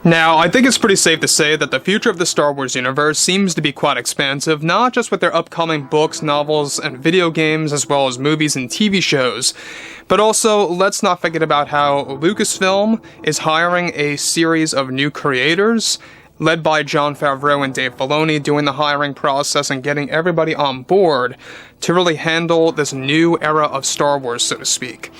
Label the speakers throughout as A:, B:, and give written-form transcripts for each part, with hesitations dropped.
A: Now, I think it's pretty safe to say that the future of the Star Wars universe seems to be quite expansive, not just with their upcoming books, novels, and video games, as well as movies and TV shows, but also, let's not forget about how Lucasfilm is hiring a series of new creators, led by Jon Favreau and Dave Filoni, doing the hiring process and getting everybody on board to really handle this new era of Star Wars, so to speak.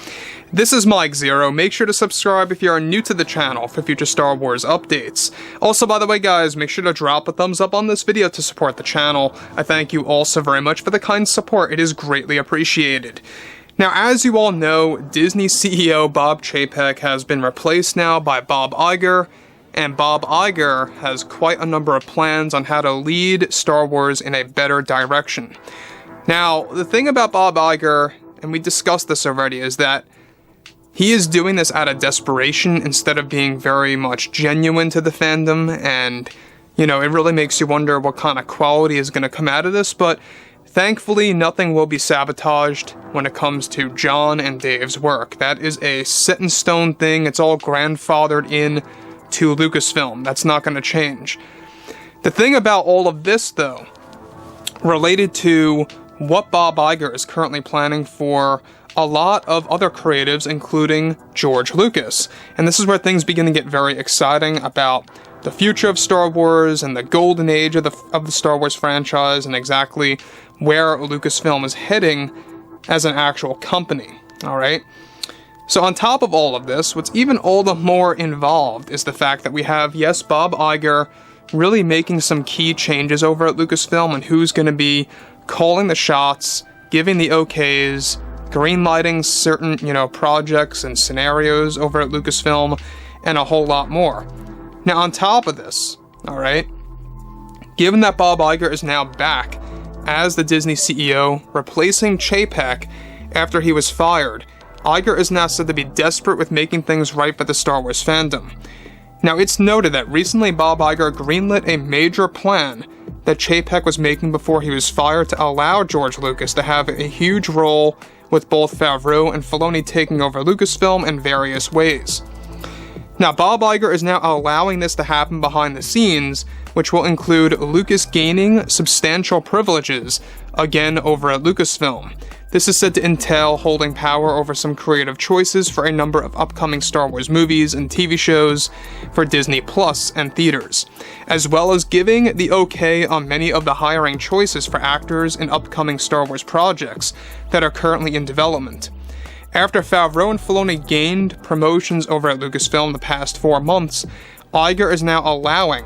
A: This is Mike Zero. Make sure to subscribe if you are new to the channel for future Star Wars updates. Also, by the way, guys, make sure to drop a thumbs up on this video to support the channel. I thank you all so very much for the kind support. It is greatly appreciated. Now, as you all know, Disney CEO Bob Chapek has been replaced now by Bob Iger, and Bob Iger has quite a number of plans on how to lead Star Wars in a better direction. Now, the thing about Bob Iger, and we discussed this already, is that he is doing this out of desperation instead of being very much genuine to the fandom, and, you know, it really makes you wonder what kind of quality is going to come out of this, but thankfully nothing will be sabotaged when it comes to John and Dave's work. That is a set-in-stone thing. It's all grandfathered in to Lucasfilm. That's not going to change. The thing about all of this, though, related to what Bob Iger is currently planning for a lot of other creatives, including George Lucas. And this is where things begin to get very exciting about the future of Star Wars and the golden age of the Star Wars franchise and exactly where Lucasfilm is heading as an actual company, alright? So on top of all of this, what's even all the more involved is the fact that we have, yes, Bob Iger really making some key changes over at Lucasfilm and who's going to be calling the shots, giving the okays, greenlighting certain, projects and scenarios over at Lucasfilm, and a whole lot more. Now, on top of this, alright, given that Bob Iger is now back as the Disney CEO, replacing Chapek after he was fired, Iger is now said to be desperate with making things right for the Star Wars fandom. Now, it's noted that recently Bob Iger greenlit a major plan that Chapek was making before he was fired to allow George Lucas to have a huge role with both Favreau and Filoni taking over Lucasfilm in various ways. Now, Bob Iger is now allowing this to happen behind the scenes, which will include Lucas gaining substantial privileges, again over at Lucasfilm. This is said to entail holding power over some creative choices for a number of upcoming Star Wars movies and TV shows for Disney Plus and theaters, as well as giving the okay on many of the hiring choices for actors in upcoming Star Wars projects that are currently in development. After Favreau and Filoni gained promotions over at Lucasfilm the past 4 months, Iger is now allowing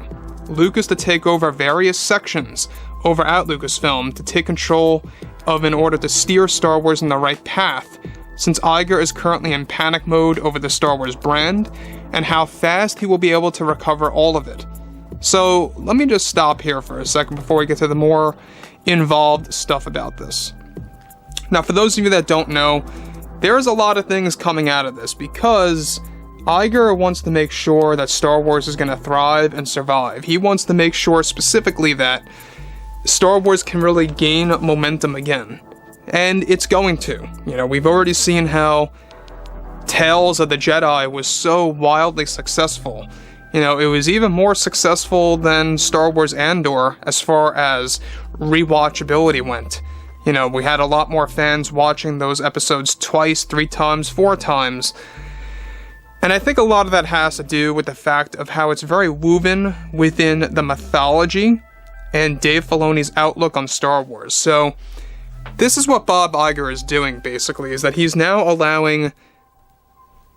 A: Lucas to take over various sections over at Lucasfilm to take control of in order to steer Star Wars in the right path, since Iger is currently in panic mode over the Star Wars brand and how fast he will be able to recover all of it. So let me just stop here for a second before we get to the more involved stuff about this. Now, for those of you that don't know, there's a lot of things coming out of this because Iger wants to make sure that Star Wars is going to thrive and survive. He wants to make sure specifically that Star Wars can really gain momentum again. And it's going to. We've already seen how Tales of the Jedi was so wildly successful. It was even more successful than Star Wars Andor as far as rewatchability went. We had a lot more fans watching those episodes twice, 3 times, 4 times. And I think a lot of that has to do with the fact of how it's very woven within the mythology and Dave Filoni's outlook on Star Wars. So, this is what Bob Iger is doing, basically, is that he's now allowing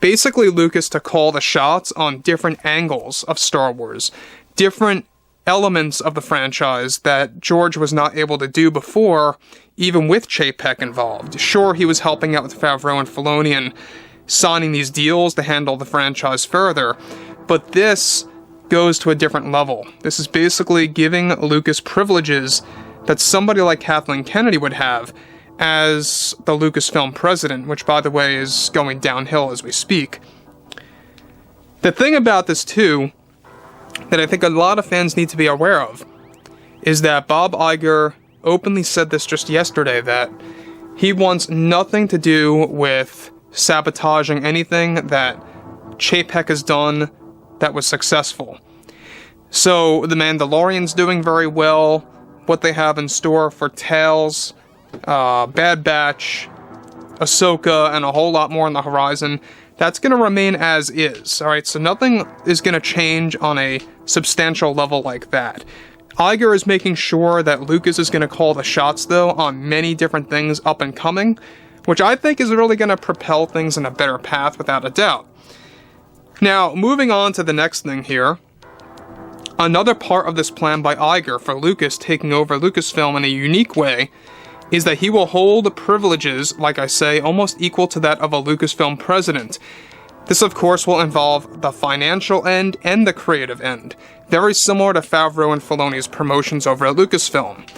A: basically Lucas to call the shots on different angles of Star Wars, different elements of the franchise that George was not able to do before, even with Chapek involved. Sure, he was helping out with Favreau and Filoni and signing these deals to handle the franchise further, but this goes to a different level. This is basically giving Lucas privileges that somebody like Kathleen Kennedy would have as the Lucasfilm president, which, by the way, is going downhill as we speak. The thing about this, too, that I think a lot of fans need to be aware of, is that Bob Iger openly said this just yesterday, that he wants nothing to do with sabotaging anything that Chapek has done that was successful. So the Mandalorian's doing very well. What they have in store for Tales, Bad Batch, Ahsoka, and a whole lot more on the horizon, that's going to remain as is. Alright, so nothing is going to change on a substantial level like that. Iger is making sure that Lucas is going to call the shots, though, on many different things up and coming, which I think is really going to propel things in a better path without a doubt. Now, moving on to the next thing here. Another part of this plan by Iger for Lucas taking over Lucasfilm in a unique way is that he will hold privileges, like I say, almost equal to that of a Lucasfilm president. This, of course, will involve the financial end and the creative end, very similar to FAVREAU and Filoni's promotions over at Lucasfilm.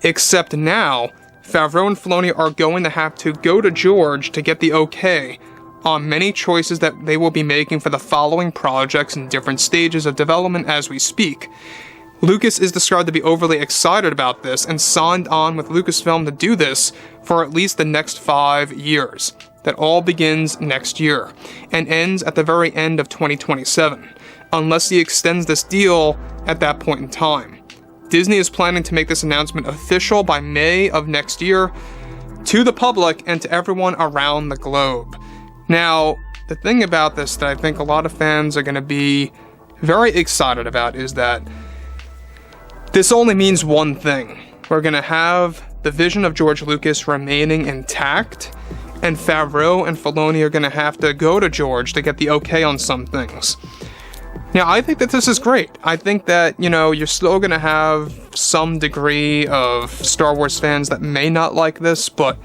A: Except now, FAVREAU and Filoni are going to have to go to George to get the okay on many choices that they will be making for the following projects in different stages of development as we speak. Lucas is described to be overly excited about this and signed on with Lucasfilm to do this for at least the next 5 years. That all begins next year and ends at the very end of 2027, unless he extends this deal at that point in time. Disney is planning to make this announcement official by May of next year to the public and to everyone around the globe. Now, the thing about this that I think a lot of fans are going to be very excited about is that this only means one thing. We're going to have the vision of George Lucas remaining intact, and Favreau and Filoni are going to have to go to George to get the okay on some things. Now, I think that this is great. I think that, you're still going to have some degree of Star Wars fans that may not like this, but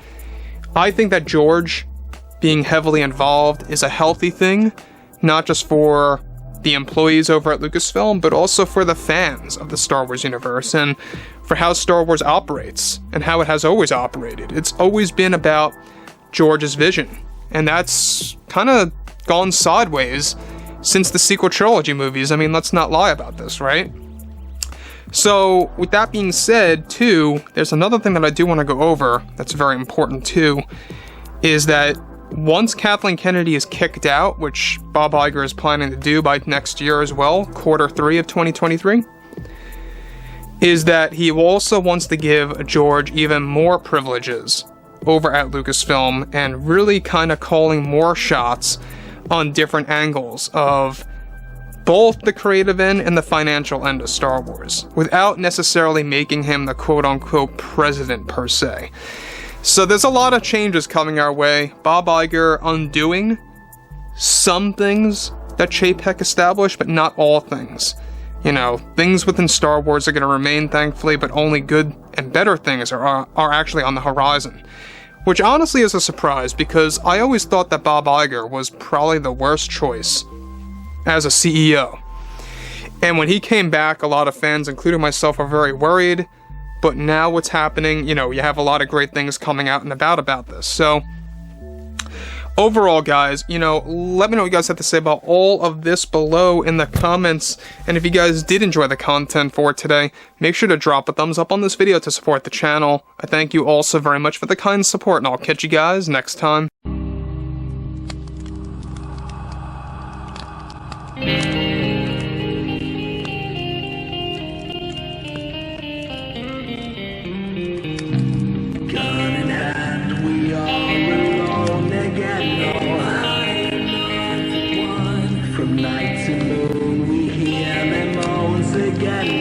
A: I think that George being heavily involved is a healthy thing, not just for the employees over at Lucasfilm, but also for the fans of the Star Wars universe and for how Star Wars operates and how it has always operated. It's always been about George's vision, and that's kind of gone sideways since the sequel trilogy movies. I mean, let's not lie about this, right? So, with that being said, too, there's another thing that I do want to go over that's very important, too, is that once Kathleen Kennedy is kicked out, which Bob Iger is planning to do by next year as well, Q3 of 2023, is that he also wants to give George even more privileges over at Lucasfilm and really kind of calling more shots on different angles of both the creative end and the financial end of Star Wars, without necessarily making him the quote-unquote president per se. So there's a lot of changes coming our way. Bob Iger undoing some things that Chapek established, but not all things. Things within Star Wars are going to remain, thankfully, but only good and better things are actually on the horizon. Which honestly is a surprise, because I always thought that Bob Iger was probably the worst choice as a CEO. And when he came back, a lot of fans, including myself, are very worried. But now what's happening, you have a lot of great things coming out and about this. So, overall, guys, let me know what you guys have to say about all of this below in the comments. And if you guys did enjoy the content for today, make sure to drop a thumbs up on this video to support the channel. I thank you all so very much for the kind support, and I'll catch you guys next time.
B: From night to moon we hear them moans again.